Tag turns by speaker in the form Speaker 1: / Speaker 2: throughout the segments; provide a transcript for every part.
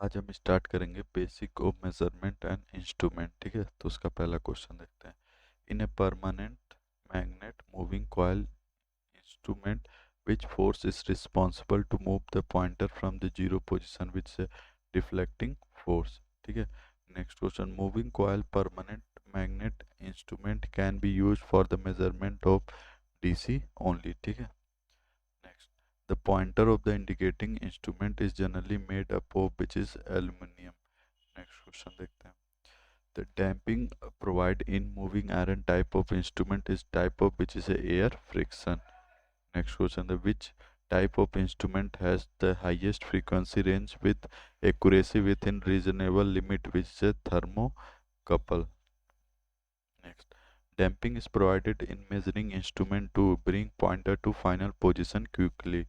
Speaker 1: आज हम स्टार्ट करेंगे basic of measurement and instrument. ठीक है, तो उसका पहला क्वेश्चन देखते हैं। In a permanent magnet moving coil instrument which force is responsible to move the pointer from the zero position which is a deflecting force। ठीक है, next question. Moving coil permanent magnet instrument can be use for the measurement of DC only. ठीक है, next, the pointer of the indicating instrument is generally made up of which is aluminum। next question देखते हैं। The damping provided in moving iron type of instrument is type of which is a air friction। next question, the which type of instrument has the highest frequency range with accuracy within reasonable limit which is a thermocouple। next, damping is provided in measuring instrument to bring pointer to final position quickly।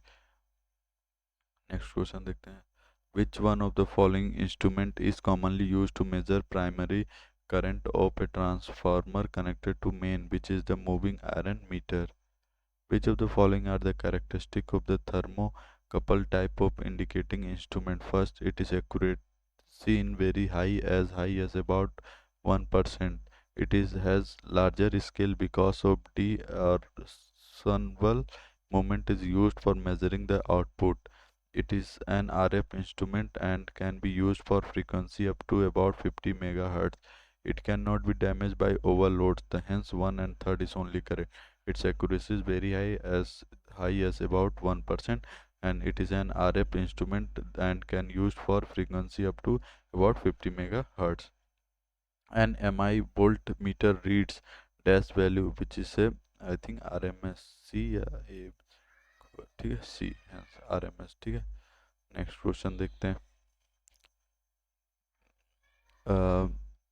Speaker 1: Next question देखते हैं। Which one of the following instrument is commonly use to measure primary current of a transformer connected to main which is the moving iron meter. Which of the following are the characteristic of the thermocouple type of indicating instrument। first, it is accuracy in very high as about 1%। it is has larger scale because of d or Sunwell moment is used for measuring the output। it is an RF instrument and can be used for frequency up to about 50 megahertz। It cannot be damaged by overloads, hence 1 and third is only correct। Its accuracy is very high as about 1%, and it is an RF instrument and can used for frequency up to about 50 megahertz। An MI voltmeter reads dash value which is a I think RMS C या A, ठीक है C RMS। ठीक है, next question देखते हैं।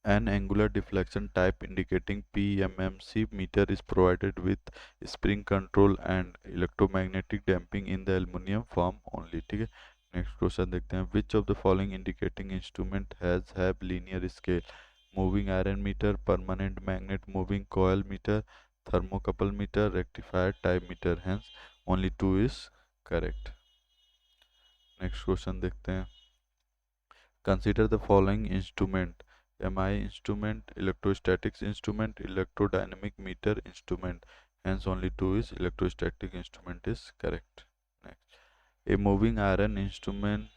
Speaker 1: An angular deflection type indicating PMMC meter is provided with spring control and electromagnetic damping in the aluminum form only। ठीक है, next question देखते हैं। which of the following indicating instrument has have linear scale? moving iron meter, permanent magnet moving coil meter, thermocouple meter, rectifier type meter, hence only two is correct। Next question देखते हैं। Consider the following instrument: MI instrument, electrostatics instrument, electrodynamic meter instrument, hence only two is electrostatic instrument is correct। Next, a moving iron instrument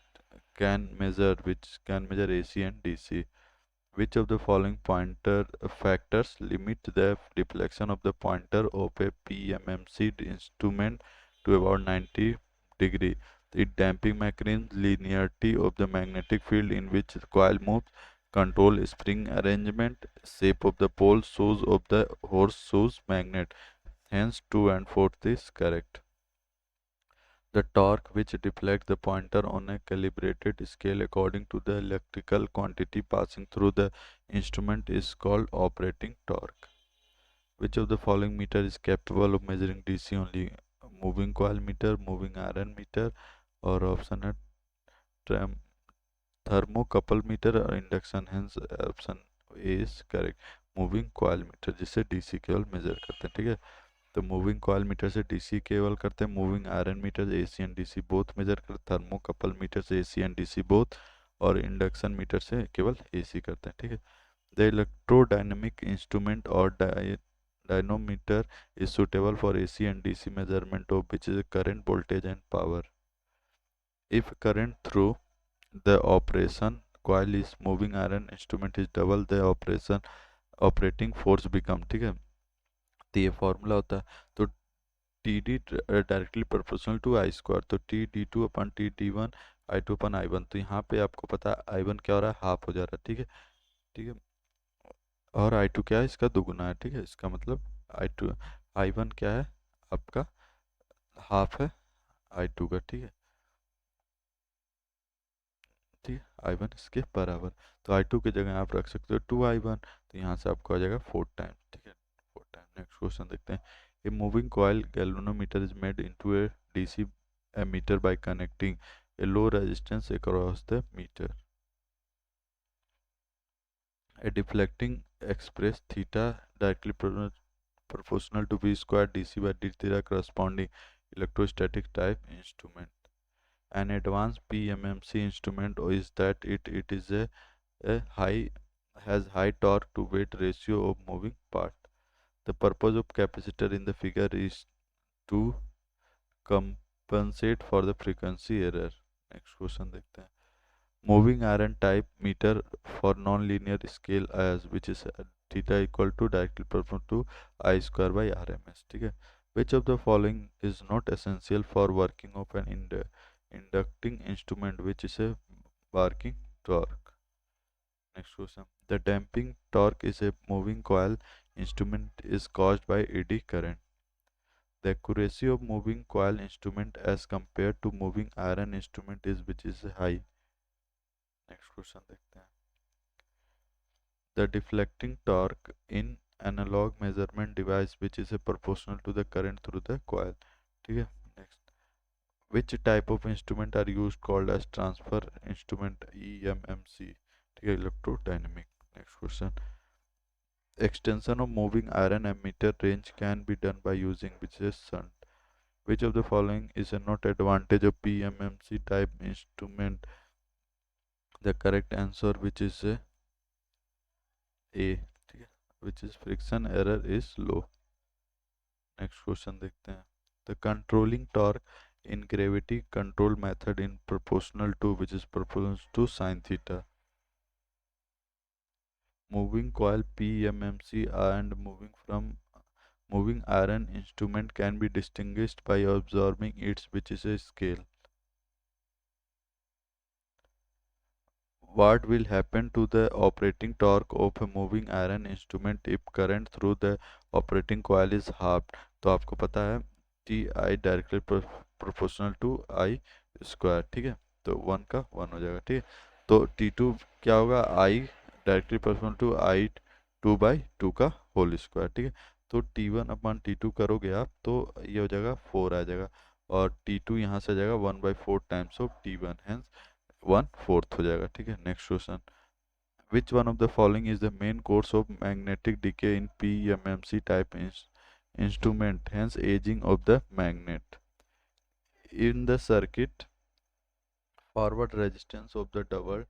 Speaker 1: can measure AC and DC। which of the following pointer factors limit the deflection of the pointer of a PMMC instrument to about 90 degree? The damping mechanism, linearity of the magnetic field in which the coil moves, control spring arrangement, shape of the pole shoes of the horseshoe magnet, hence 2 and 4 is correct। The torque which deflects the pointer on a calibrated scale according to the electrical quantity passing through the instrument is called operating torque। Which of the following meter is capable of measuring DC only? moving coil meter, moving iron meter, और option है thermocouple meter और induction, hence option A is correct. Moving coil meter जिससे DC केवल measure करते हैं। ठीक है, तो मूविंग कॉइल मीटर से डीसी केवल करते हैं, मूविंग आयरन मीटर से AC and DC both measure करते हैं, थर्मोकपल मीटर से एसी एंड डीसी बोथ, और इंडक्शन मीटर से केवल एसी करते हैं। ठीक है, द इलेक्ट्रोडायनेमिक इंस्ट्रूमेंट और dynamometer is suitable for AC and DC measurement of which is current, voltage and power। if current through the operation coil is moving iron instrument is double the operating force become। ठीक है, तो ये formula होता है। तो T D directly proportional to I square, तो T D two upon T D one I two upon I one. तो यहाँ पे आपको पता है आई वन क्या हो रहा है, हाफ हो जा रहा है। ठीक है, ठीक है, और आई टू क्या है, इसका दुगुना है। ठीक है, इसका मतलब आई टू आई वन क्या है आपका, हाफ है आई टू का। ठीक है, ठीक है, आई वन इसके बराबर। तो आई टू की जगह आप रख सकते हो टू आई वन, तो यहाँ से आपको आ जाएगा 4 टाइम। ठीक है, 4 टाइम। नेक्स्ट क्वेश्चन देखते हैं। A moving coil galvanometer is made into a DC meter by connecting a low resistance across the meter. A deflecting express theta directly proportional to v square dc by d theta corresponding electrostatic type instrument। An advanced PMMC instrument is that it is a high has high torque to weight ratio of moving part. The purpose of capacitor in the figure is to compensate for the frequency error. Next question देखते हैं. Moving iron type meter for non-linear scale as which is theta equal to directly proportional to I square by RMS. ठीक है. Which of the following is not essential for working of an inducting instrument which is a working torque? Next question. The damping torque is a moving coil instrument is caused by eddy current. The accuracy of moving coil instrument as compared to moving iron instrument is which is high. Next question देखते हैं. The deflecting torque in analog measurement device which is proportional to the current through the coil. ठीक है. Next. Which type of instrument are use called as transfer instrument EMMC. ठीक है. Electrodynamic. Next question. Extension of moving iron ammeter range can be done by using which is shunt. Which of the following is a not advantage of PMMC type instrument? The correct answer which is A. ठीक है. Which is friction error is low. Next question देखते हैं. The controlling torque in gravity control method in proportional to which is proportional to sin theta. Moving coil PMMC and moving iron instrument can be distinguished by observing its which is a scale. What will happen to the operating torque of a moving iron instrument if current through the operating coil is halved? तो आपको पता है Ti directly proportional to I square. ठीक है. तो 1 का 1 हो जाएगा. ठीक है. तो T2 क्या होगा? I डायरेक्टली प्रोपोर्शनल टू आई 2/2 का होल स्क्वायर. ठीक है. तो T1 अपॉन T2 करोगे आप तो ये हो जाएगा 4 आ जाएगा और T2 यहाँ से आ जाएगा 1/4 टाइम्स ऑफ T1 हेंस 1/4 हो जाएगा. ठीक है. Next question. Which one of the following is the main cause of magnetic decay in PMMC type instrument, hence aging of the magnet? In the circuit, forward resistance of the double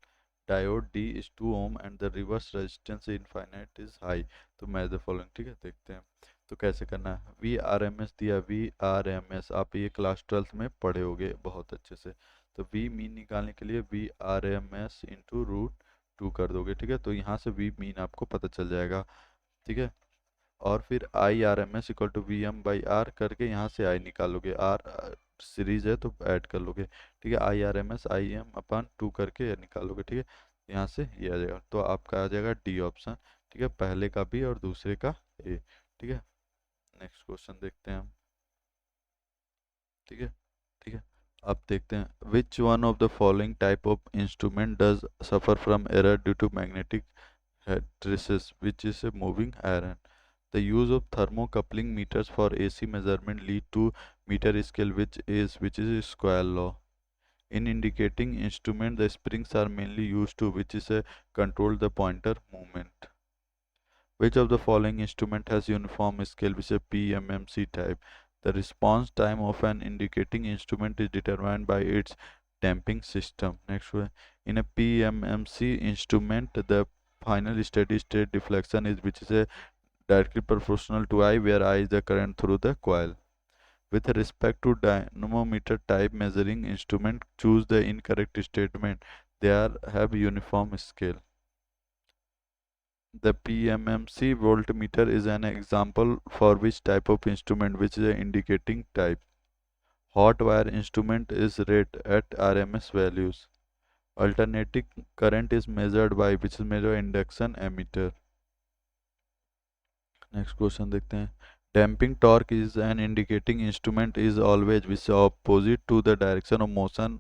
Speaker 1: diode D is 2 ohm and the reverse resistance infinite is high. तो match the following. ठीक है. देखते हैं. तो कैसे करना है. VRMS दिया. VRMS आप ये क्लास 12th में पढ़े होगे बहुत अच्छे से. तो V मीन निकालने के लिए VRMS इंटू √2 कर दोगे. ठीक है. तो यहाँ से V मीन आपको पता चल जाएगा. ठीक है. और फिर IRMS इक्वल टू VM/R करके यहाँ से I निकालोगे. R सीरीज है तो ऐड कर लोगे. ठीक है. IRMS IM/2 करके निकालोगे. ठीक है. यहाँ से ये आ जाएगा. तो आपका आ जाएगा D ऑप्शन. ठीक है. पहले का B और दूसरे का A. ठीक है. नेक्स्ट क्वेश्चन देखते हैं हम. ठीक है. ठीक है. अब देखते हैं. Which one of the following type of instrument does suffer from error due to magnetic hysteresis which is a moving iron? The use of thermocoupling meters for AC measurement lead to meter scale which is square law. In indicating instrument, the springs are mainly used to which is a control the pointer movement. Which of the following instrument has uniform scale which is a PMMC type? The response time of an indicating instrument is determined by its damping system. Next one. In a PMMC instrument, the final steady state deflection is which is a directly proportional to I, where I is the current through the coil. With respect to dynamometer type measuring instrument, choose the incorrect statement. They have uniform scale. The PMMC voltmeter is an example for which type of instrument which is an indicating type. Hot wire instrument is read at RMS values. Alternating current is measured by which is measured induction ammeter. Next question देखते हैं. Damping torque is an indicating instrument is always which opposite to the direction of motion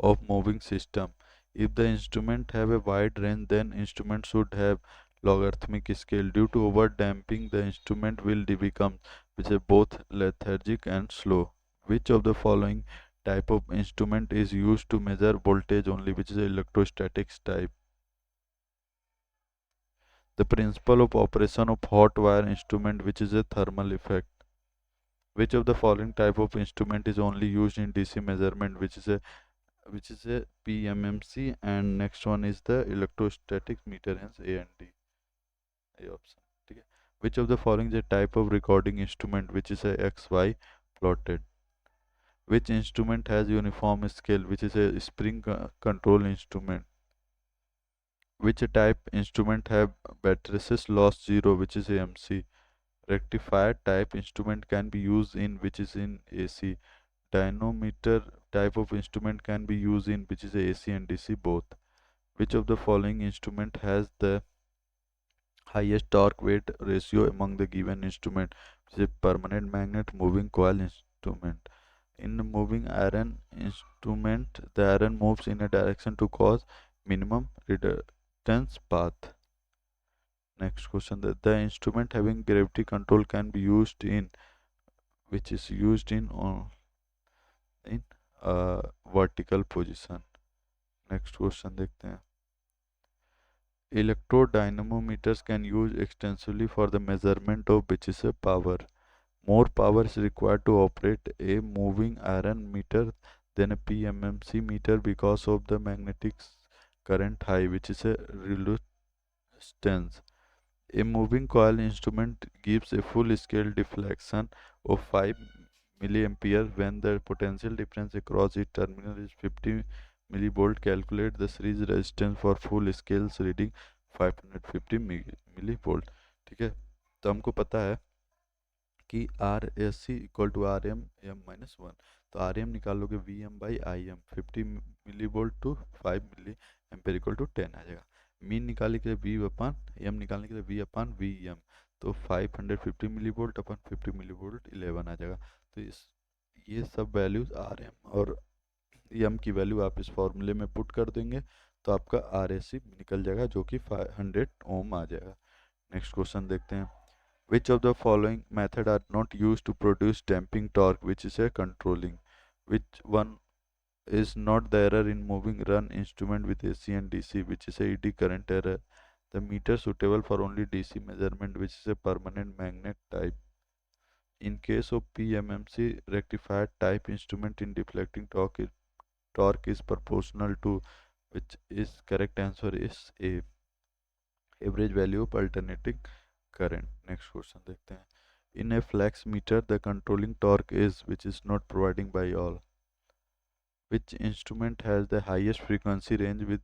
Speaker 1: of moving system. If the instrument have a wide range then instrument should have logarithmic scale. Due to over damping the instrument will become which is both lethargic and slow. Which of the following type of instrument is used to measure voltage only which is electrostatics type? The principle of operation of hot wire instrument which is a thermal effect. Which of the following type of instrument is only used in DC measurement which is a which is a PMMC, and next one is the electrostatic meter, hence A and D, A option. ठीक है. Which of the following is a type of recording instrument which is a XY plotted? Which instrument has uniform scale, which is a spring control instrument? Which type instrument have matrices loss zero, which is AMC? Rectifier type instrument can be used in, which is in AC. Dynamometer type of instrument can be used in, which is AC and DC both. Which of the following instrument has the highest torque weight ratio among the given instrument? Which is a permanent magnet, moving coil instrument. In the moving iron instrument, the iron moves in a direction to cause minimum reductance path. Next question, the instrument having gravity control can be used in, which is used in vertical position. Next question देखते हैं. Electrodynamometers can use extensively for the measurement of which is a power. More power is required to operate a moving iron meter than a PMMC meter because of the magnetic current high, which is a reluctance. A moving coil instrument gives a full scale deflection of 5 milliampere when the potential difference across its terminal is 50 millivolt. Calculate the series resistance for full scale reading 550 millivolt. ठीक है, तो हमको पता है कि R S C equal to R M M minus one. तो R M निकालोगे V M by I M, 50 milli volt to 5 milli ampere equal to 10 आ जाएगा. मीन निकालने के लिए वी अपान एम निकालने के लिए वी अपान वी एम, तो 550 मिली वोल्ट अपन 50 मिली वोल्ट 11 आ जाएगा. तो ये सब वैल्यूज आर एम और एम की वैल्यू आप इस फॉर्मूले में पुट कर देंगे तो आपका आर एस सी निकल जाएगा जो कि 500 ओम आ जाएगा. नेक्स्ट क्वेश्चन देखते हैं. Which of the following method are not used to produce damping torque, which is a controlling? Which one is not the error in moving run instrument with AC and DC, which is a ED current error? The meter suitable for only DC measurement, which is a permanent magnet type. In case of PMMC rectified type instrument in deflecting torque is proportional to, which is correct answer is A, average value of alternating current. Next question देखते हैं. In a flex meter, the controlling torque is, which is not providing by all. Which instrument has the highest frequency range with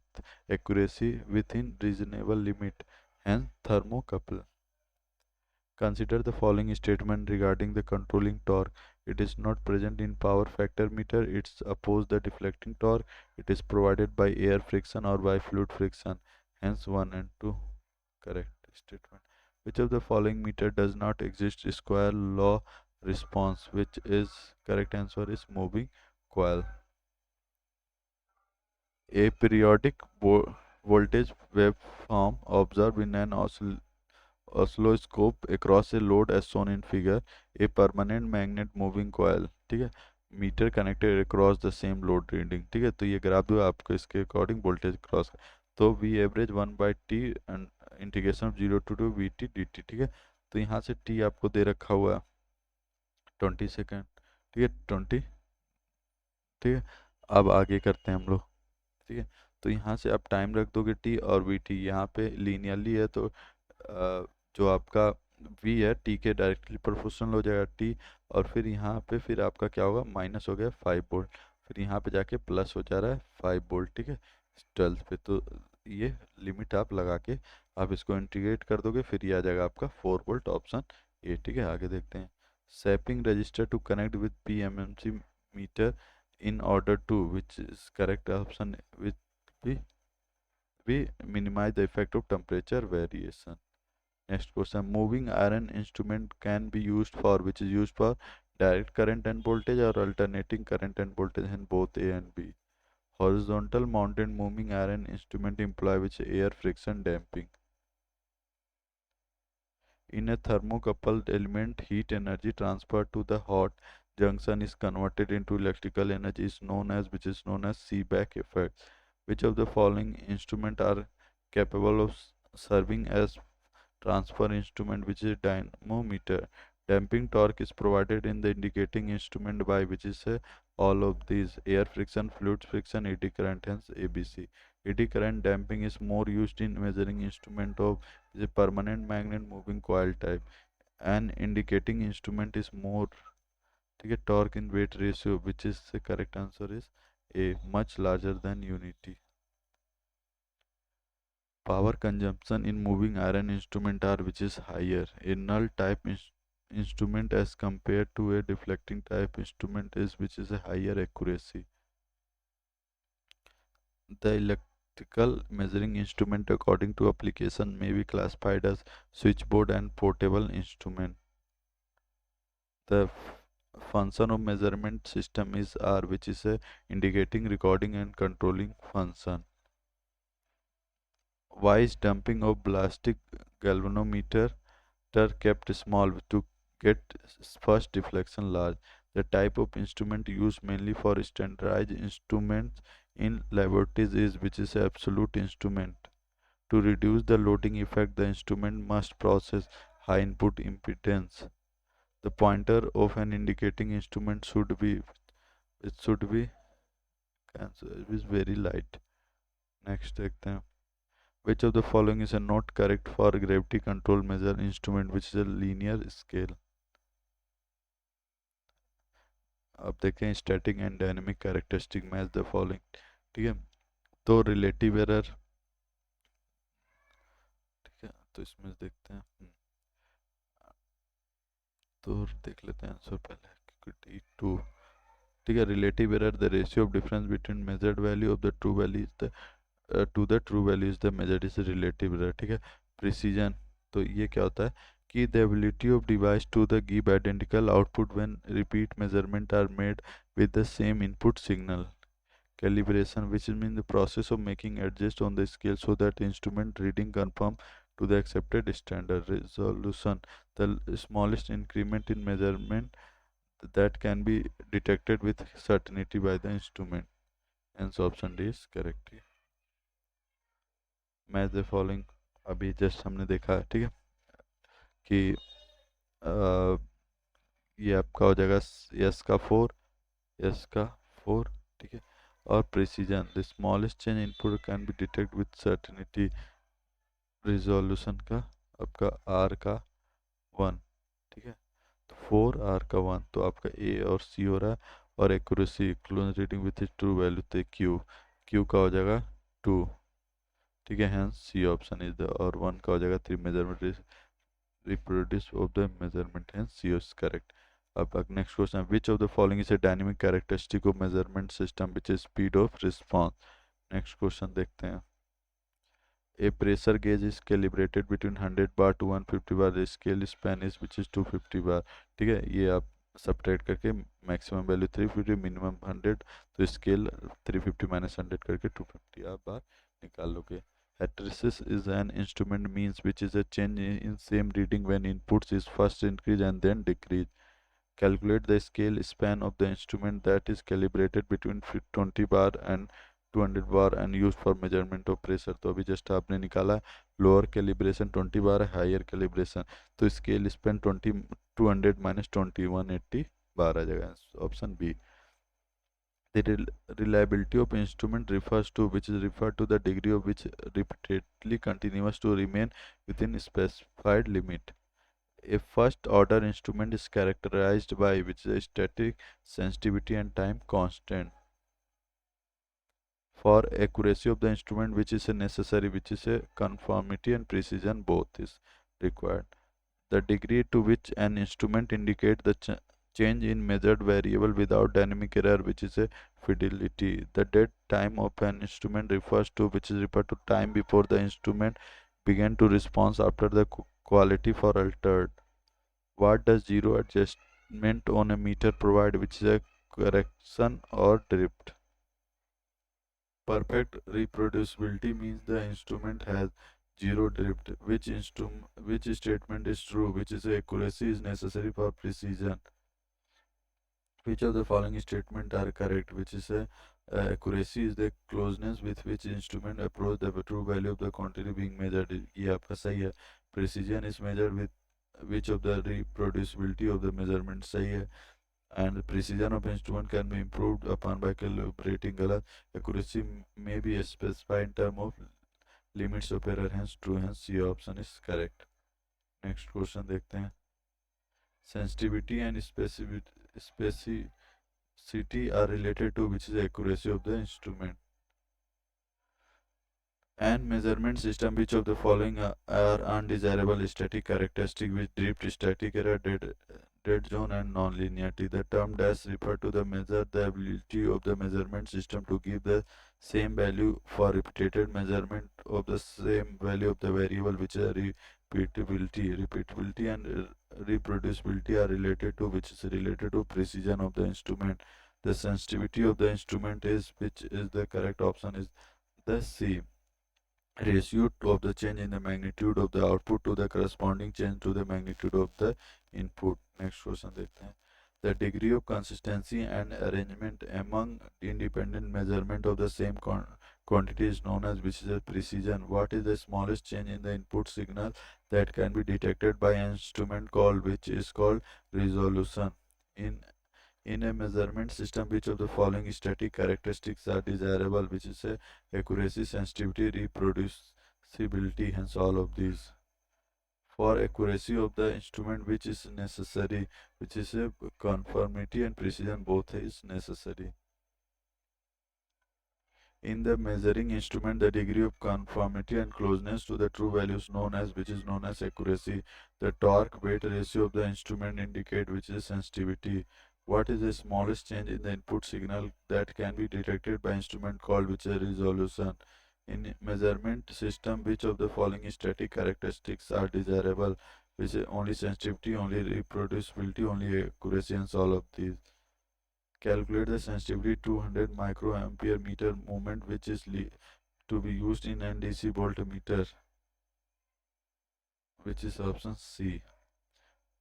Speaker 1: accuracy within reasonable limit, hence thermocouple? Consider the following statement regarding the controlling torque. It is not present in power factor meter. It's opposed the deflecting torque. It is provided by air friction or by fluid friction, hence 1 and 2 correct statement. Which of the following meter does not exist square law response, which is correct answer is moving coil. A periodic voltage waveform observed in an oscilloscope across a load as shown in figure. A permanent magnet moving coil, ठीक है, meter connected across the same load reading. ठीक है, तो ये graph दो आपको इसके according voltage cross. तो V average 1/t and integration 0 to V T D T. ठीक है, तो यहाँ से t आपको दे रखा हुआ है 20 सेकेंड. ठीक है 20. ठीक है, अब आगे करते हैं हम लोग. ठीक है, तो यहाँ से आप टाइम रख दोगे t और वी टी यहाँ पे लीनियरली है तो जो आपका v है t के डायरेक्टली प्रोपोर्शनल हो जाएगा t, और फिर यहाँ पे फिर आपका क्या होगा माइनस हो गया 5 वोल्ट, फिर यहाँ पे जाके प्लस हो जा रहा है 5 वोल्ट. ठीक है 12 पे. तो ये लिमिट आप लगा के आप इसको इंटीग्रेट कर दोगे फिर ये आ जाएगा आपका 4 वोल्ट ऑप्शन ए. ठीक है, आगे देखते हैं. Swamping resistor to connect with PMMC meter in order to, which is correct option, which we minimize the effect of temperature variation. Next question. Moving iron instrument can be used for, which is used for direct current and voltage or alternating current and voltage in both A and B. Horizontal mounted moving iron instrument employ which air friction damping. In a thermocoupled element, heat energy transferred to the hot junction is converted into electrical energy is known as, which is known as Seebeck effect. Which of the following instrument are capable of serving as transfer instrument, which is dynamometer? Damping torque is provided in the indicating instrument by, which is a all of these: air friction, fluid friction, eddy current, hence ABC. Eddy current damping is more used in measuring instrument of the permanent magnet moving coil type. An indicating instrument is more, ठीक है, torque in weight ratio, which is the correct answer is A, much larger than unity. Power consumption in moving iron instrument are which is higher. A null type instrument as compared to a deflecting type instrument is which is a higher accuracy. The electrical measuring instrument according to application may be classified as switchboard and portable instrument. The function of measurement system is R, which is a indicating, recording and controlling function. Why is dumping of ballistic galvanometer kept small to get first deflection large? The type of instrument used mainly for standardized instruments in laboratories is which is absolute instrument. To reduce the loading effect, the instrument must process high input impedance. The pointer of an indicating instrument should be is very light. Next देखते हैं. Which of the following is not correct for gravity control measure instrument which is a linear scale? अब देखें static and dynamic characteristic match the following. ठीक है, तो relative error, ठीक है, तो इसमें देखते हैं. तो देख लेते हैं आंसर पहले क्योंकि T2, ठीक है. relative error, the ratio of difference between measured value of the true value is the to the true value is the measured is relative error. ठीक है. precision, तो ये क्या होता है कि the ability of device to the give identical output when repeat measurement are made with the same input signal. Calibration, which means the process of making adjust on the scale so that instrument reading conform to the accepted standard. Resolution, the smallest increment in measurement that can be detected with certainty by the instrument. Hence option D is correct. Match the following अभी just हमने देखा है, ठीक है, कि ये आपका हो जाएगा यस का 4, यस का 4, ठीक है. और precision, the smallest change input can be detect with certainty. Resolution का आपका आर का 1, ठीक है, तो 4 आर का 1, तो आपका ए और सी हो रहा है. और accuracy close reading with true value, तो क्यू, क्यू का हो जाएगा 2, ठीक है. Hence C option is the, और 1 का हो जाएगा 3 measurement reproduce of the measurement, hence C is correct. अब next question, which of the following is a dynamic characteristic of measurement system which is speed of response? Next question देखते हैं. A pressure gauge is calibrated between 100 bar to 150 bar. The scale span is which is 250 bar. ठीक है, ये आप subtract करके maximum value 350, minimum 100, तो scale 350 minus 100 करके 250 आप बार निकाल लोगे. Hysteresis is an instrument means which is a change in same reading when inputs is first increase and then decrease. Calculate the scale span of the instrument that is calibrated between 20 bar and 200 bar and used for measurement of pressure. तो अभी just आपने निकाला lower calibration 20 bar, higher calibration, तो scale span 200 minus 20 180 bar आ जाएगा. Option B. The reliability of instrument refers to, which is referred to the degree of which repeatedly continuous to remain within specified limit. A first order instrument is characterized by which is a static, sensitivity and time constant. For accuracy of the instrument which is a necessary, which is a conformity and precision both is required. The degree to which an instrument indicates the change in measured variable without dynamic error, which is a fidelity. The dead time of an instrument refers to, which is referred to time before the instrument began to respond after the quality for altered. What does zero adjustment on a meter provide, which is a correction or drift? Perfect reproducibility means the instrument has zero drift. Which statement is true, which is accuracy is necessary for precision? Which of the following statement are correct, which is accuracy is the closeness with which instrument approach the true value of the quantity being measured. ये आपका सही है. Precision is measured with which of the reproducibility of the measurement, सही है. and the precision of instrument can be improved upon by calibrating color. Accuracy may be specified in terms of limits of error, hence true, hence C option is correct. Next question देखते हैं. Sensitivity and specificity are related to which is accuracy of the instrument. And measurement system which of the following are undesirable static characteristic with drift, static error, dead zone and non-linearity. The term dash refer to the measure the ability of the measurement system to give the same value for repeated measurement of the same value of the variable, which is repeatability and reproducibility are related to which is related to precision of the instrument. The sensitivity of the instrument is which is the correct option is the C. Ratio of the change in the magnitude of the output to the corresponding change to the magnitude of the input. Next question देखते हैं. The degree of consistency and arrangement among independent measurement of the same quantity is known as which is a precision. What is the smallest change in the input signal that can be detected by an instrument called which is called resolution? In a measurement system, which of the following static characteristics are desirable, which is a accuracy, sensitivity, reproducibility, hence all of these. For accuracy of the instrument, which is necessary, which is a conformity and precision, both is necessary. In the measuring instrument, the degree of conformity and closeness to the true value is known as which is known as accuracy. The torque weight ratio of the instrument indicate which is sensitivity. What is the smallest change in the input signal that can be detected by instrument called which is resolution? In measurement system, which of the following static characteristics are desirable? Which is only sensitivity, only reproducibility, only accuracy, and all of these. Calculate the sensitivity 200 microampere meter moment which is to be used in an DC voltmeter, which is option C.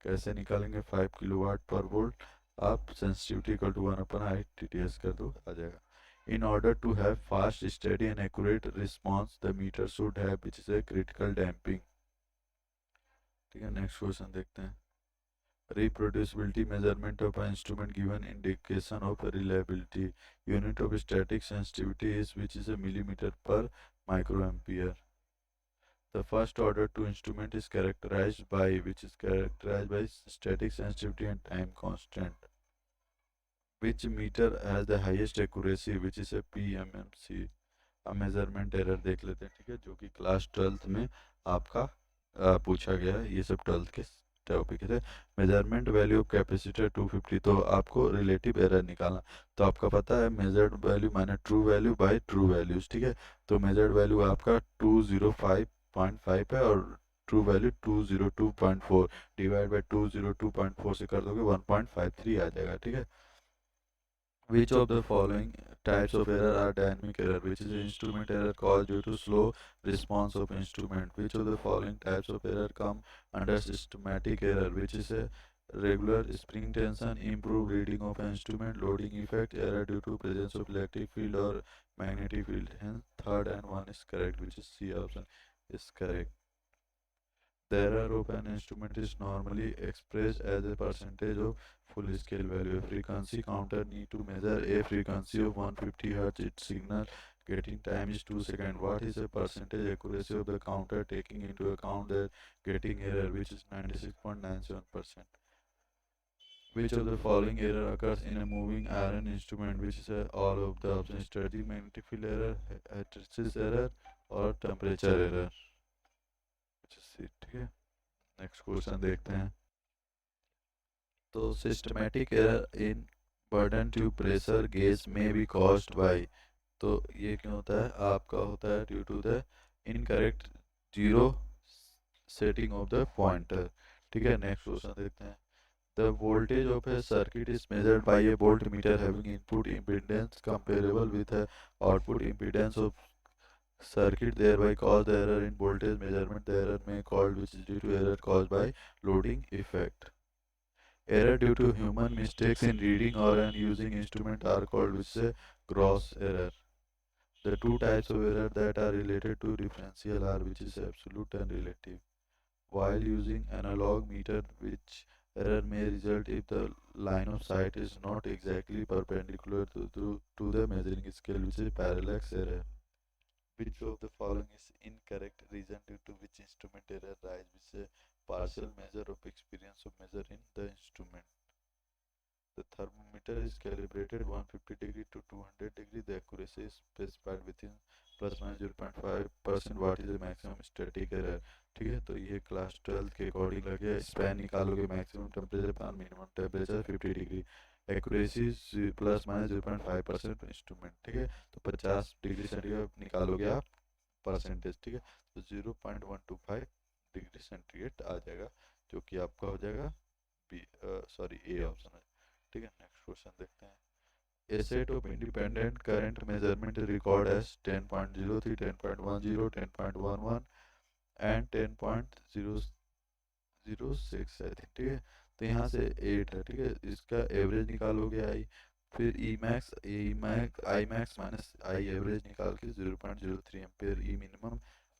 Speaker 1: कैसे निकालेंगे 5 kilowatt पर volt. आप sensitivity equal to 1 upon I TTS कर दो, आ जाएगा. In order to have fast, steady and accurate response, the meter should have which is a critical damping. ठीक है, next question देखते हैं. Reproducibility measurement of an instrument given indication of reliability. Unit of static sensitivity is which is a millimeter per microampere. The first order to instrument is characterized by which is characterized by static sensitivity and time constant. Which meter has the highest accuracy, which is a PMMC. अब measurement error देख लेते हैं, ठीक है, जो कि class 12th में आपका पूछा गया है. ये सब 12th के टॉपिक थे. मेजरमेंट वैल्यू ऑफ कैपेसिटर 250, तो आपको रिलेटिव एरर निकालना. तो आपका पता है मेजर्ड वैल्यू माने true value by true values, ठीक है. तो मेजर्ड वैल्यू आपका 205.5 है और ट्रू वैल्यू 202.4 डिवाइड बाय 202.4 से कर दोगे 1.53 आ जाएगा, ठीक है. Which of the following types of error are dynamic error, which is instrument error caused due to slow response of instrument? Which of the following types of error come under systematic error, which is a regular spring tension, improved reading of instrument, loading effect, error due to presence of electric field or magnetic field? Hence, third and one is correct, which is C option is correct. The error of an instrument is normally expressed as a percentage of full scale value. A frequency counter need to measure a frequency of 150 Hz. Its signal getting time is 2 seconds. What is the percentage accuracy of the counter taking into account the getting error, which is 96.97%? Which of the following error occurs in a moving iron instrument, which is all of the options: static magnetic field error, hysteresis error और temperature error? ठीक है, next question देखते हैं. तो systematic error in Bourdon tube pressure gauge में be caused by, तो ये क्यों होता है? आपका होता है due to the incorrect zero setting of the pointer, ठीक है. नेक्स्ट क्वेश्चन देखते हैं. The voltage of a circuit is measured by a voltmeter having input impedance comparable with the output impedance of circuit, thereby cause the error in voltage measurement. The error may called which is due to error caused by loading effect. Error due to human mistakes in reading or in using instrument are called which is a gross error. The two types of error that are related to differential are which is absolute and relative. While using analog meter which Error may result if the line of sight is not exactly perpendicular to the measuring scale, which is parallax error. Which of the following is incorrect? Reason due to which instrument error rise, which is a partial measure of experience of measure in the instrument. The thermometer is calibrated 150 degree to 200 degree. The accuracy is specified within plus minus 0.5%. What is the maximum static error? ठीक है, तो ये class 12 के according लगे span निकालोगे maximum temperature पर minimum temperature 50 degree, accuracy plus minus 0.5% instrument. ठीक है, तो 50 डिग्री सेंटीग्रेड निकालोगे आप परसेंटेज। ठीक है, तो 0.125 डिग्री सेंटीग्रेड आ जाएगा, जो कि आपका हो जाएगा बी, सॉरी ए ऑप्शन है। ठीक है, नेक्स्ट क्वेश्चन देखते हैं। A set of independent current measurement record as 10.03, 10.10, 10.11 and 10.006 I think. ठीक है, तो यहाँ से 8 है। ठीक है, इसका एवरेज निकालोगे आई, फिर I max minus I average निकाल के 0.03 ampere, E minimum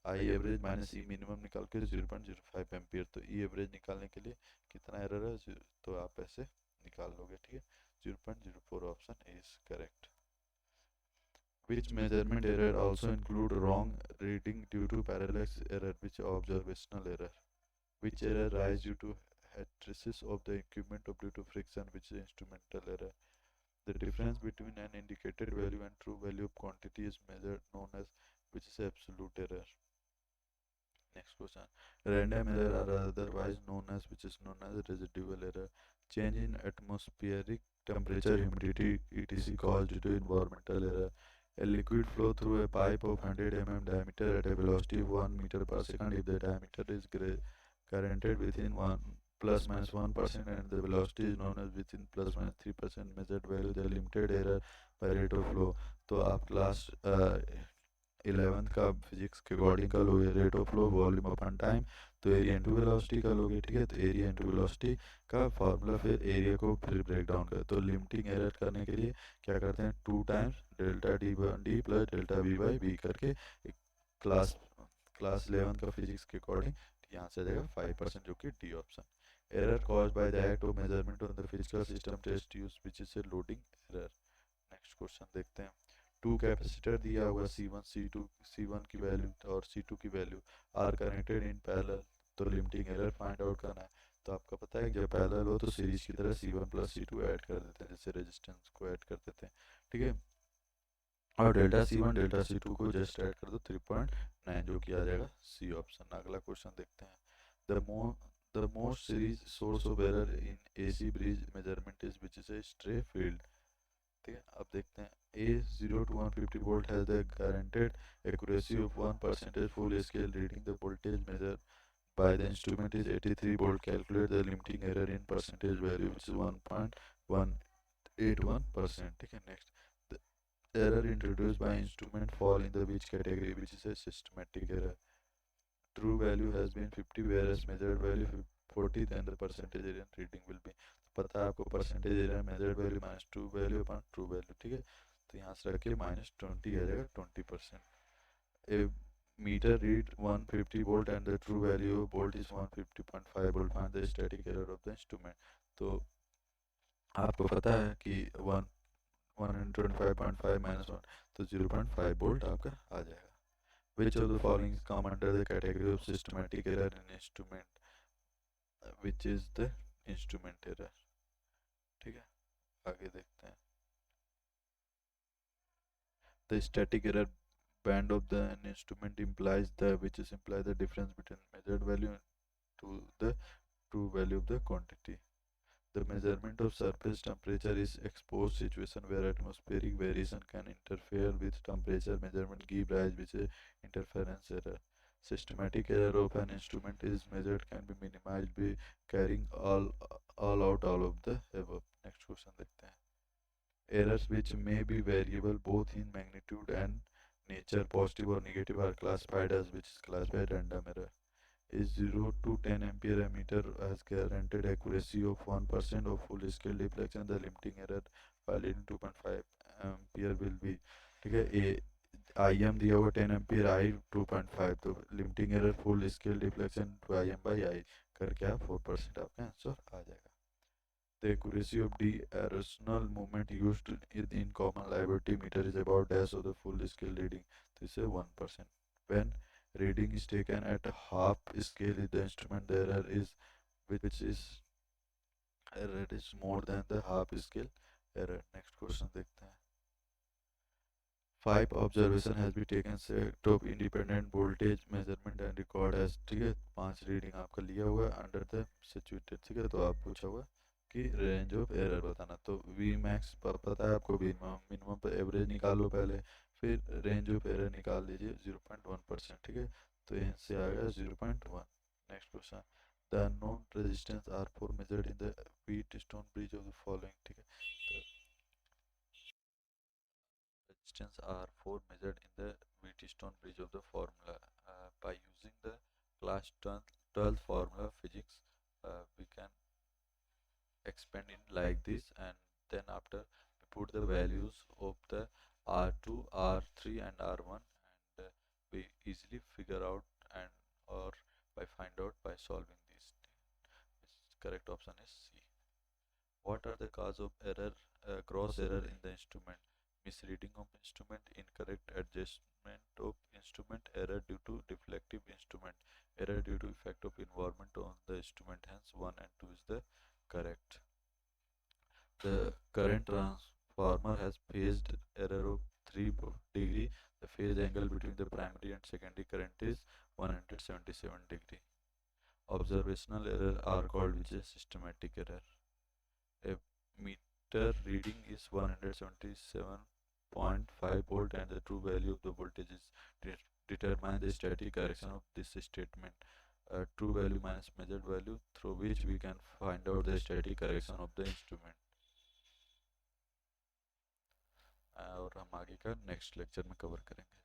Speaker 1: I average minus E minimum निकाल के 0.05 एम्पियर। तो ई एवरेज निकालने के लिए कितना एरर है, तो आप ऐसे निकाल लोगे। ठीक है, 0.04 option is correct. Which measurement error also include wrong reading due to parallax error, which observational error? Which error rise due to hysteresis of the equipment or due to friction, which is instrumental error? The difference between an indicated value and true value of quantity is measured known as, which is absolute error. Next question. Random error are otherwise known as, which is known as residual error. Change in atmospheric temperature, humidity, etc. caused due to environmental error. A liquid flow through a pipe of 100 mm diameter at a velocity of 1 meter per second if the diameter is currented within 1 plus minus 1% and the velocity is known as within plus minus 3% measured value, the limited error by rate of flow. तो आप class 11th का physics के according का लोगे rate of flow volume upon time, तो area into velocity का लोगे। ठीक है, तो एरिया इंटू वेलोसिटी का फार्मूला, फिर एरिया को फिर ब्रेक डाउन कर। तो लिमिटिंग एरर करने के लिए क्या करते हैं, 2 times delta D plus delta V by V करके क्लास क्लास 11 का फिजिक्स के अकॉर्डिंग यहाँ से आ जाएगा 5%, जो कि D option. Error caused by the act of measurement on the physical system test use, which is a loading error. Next question देखते हैं। 2 कैपेसिटर दिया हुआ C1 C2 C1 की वैल्यू और C2 की value are connected in parallel, तो limiting error find out करना है। तो आपका पता है जब पैरेलल हो तो सीरीज की तरह C1 प्लस C2 ऐड कर देते हैं, जैसे रेजिस्टेंस को ऐड कर देते हैं। ठीक है, और डेल्टा C1 डेल्टा C2 को जस्ट ऐड कर दो 3.9, जो कि आ जाएगा सी ऑप्शन। अगला क्वेश्चन देखते हैं। The most series source of error in AC bridge measurement is, which is A stray field. ठीक है, अब देखते हैं। A 0 to 150 volt has the guaranteed accuracy of 1% full scale reading. The voltage measured by the instrument is 83 volt. Calculate the limiting error in percentage value, which is 1.181%. ठीक है, next. The error introduced by instrument fall in the which category, which is a systematic error. True value has been 50 whereas measured value 40, then the percentage error reading will be, पता है आपको percentage area measured value minus true value upon true value. ठीक है, तो यहाँ से रखिए -20 आ जाएगा 20%। A meter read 150 volt and the true value of volt is 150.5 volt, find the static error of the instrument. तो आपको पता है कि 125.5 माइनस 1, तो 0.5 वोल्ट आपका आ जाएगा। Which of the following come under the category of systematic error in instrument, which is the instrument error। ठीक है, आगे देखते हैं। The static error band of the an instrument implies the, which is imply the difference between measured value to the true value of the quantity. The measurement of surface temperature is exposed situation where atmospheric variation can interfere with temperature measurement give rise, which is interference error. Systematic error of an instrument is measured can be minimized by carrying all out all of the above। Next question देखते हैं। Errors which may be variable both in magnitude and nature, positive or negative, are classified as, which is classified random error। Is 0 to 10 ampere emitter has guaranteed accuracy of 1% of full scale deflection, the limiting error valid in 2.5 ampere will be। ठीक है, IM दिया हुआ 10 ampere, I 2.5, तो limiting error full scale deflection 2 IM by I करके आप 4% आपका answer आ जाएगा। The accuracy of directional movement used in common liability meter is about dash of the full scale reading. This is 1%. When reading is taken at half scale in the instrument, the error is more than the half scale error. Next question देखते हैं। Five observation has been taken set of independent voltage measurement and record as, ठीक है, 5 reading आपका लिया हुआ है under the situated, ठीक है। तो आप पूछा हुआ कि रेंज ऑफ एरर बताना, तो वी मैक्स पता है आपको, मिनिमम मिनिमम पर एवरेज निकालो पहले, फिर रेंज ऑफ एरर निकाल लीजिए 0.1%, ठीक है। तो यहाँ से आएगा 0.1। Next question, the unknown resistance R four measured in the wheat stone bridge of the following, ठीक है। तो resistance R4 measured in the Wheatstone bridge of the formula by using the class 12 formula physics. We can expand it like this, and then after we put the values of the R2, R3 and R1, and we easily figure out and or by find out by solving these. Correct option is C. What are the cause of error, gross error in the instrument? Misreading of instrument, incorrect adjustment of instrument, error due to deflective instrument, error due to effect of environment on the instrument. Hence 1 and 2 is the correct. The current transformer has phased error of 3 degree. The phase angle between the primary and secondary current is 177 degree. Observational error are called which is systematic error. A meter reading is 177.5 volt and the true value of the voltage is determine the static correction of this statement. True value minus measured value, through which we can find out the static correction of the instrument. और हम आगे का next lecture में cover करेंगे।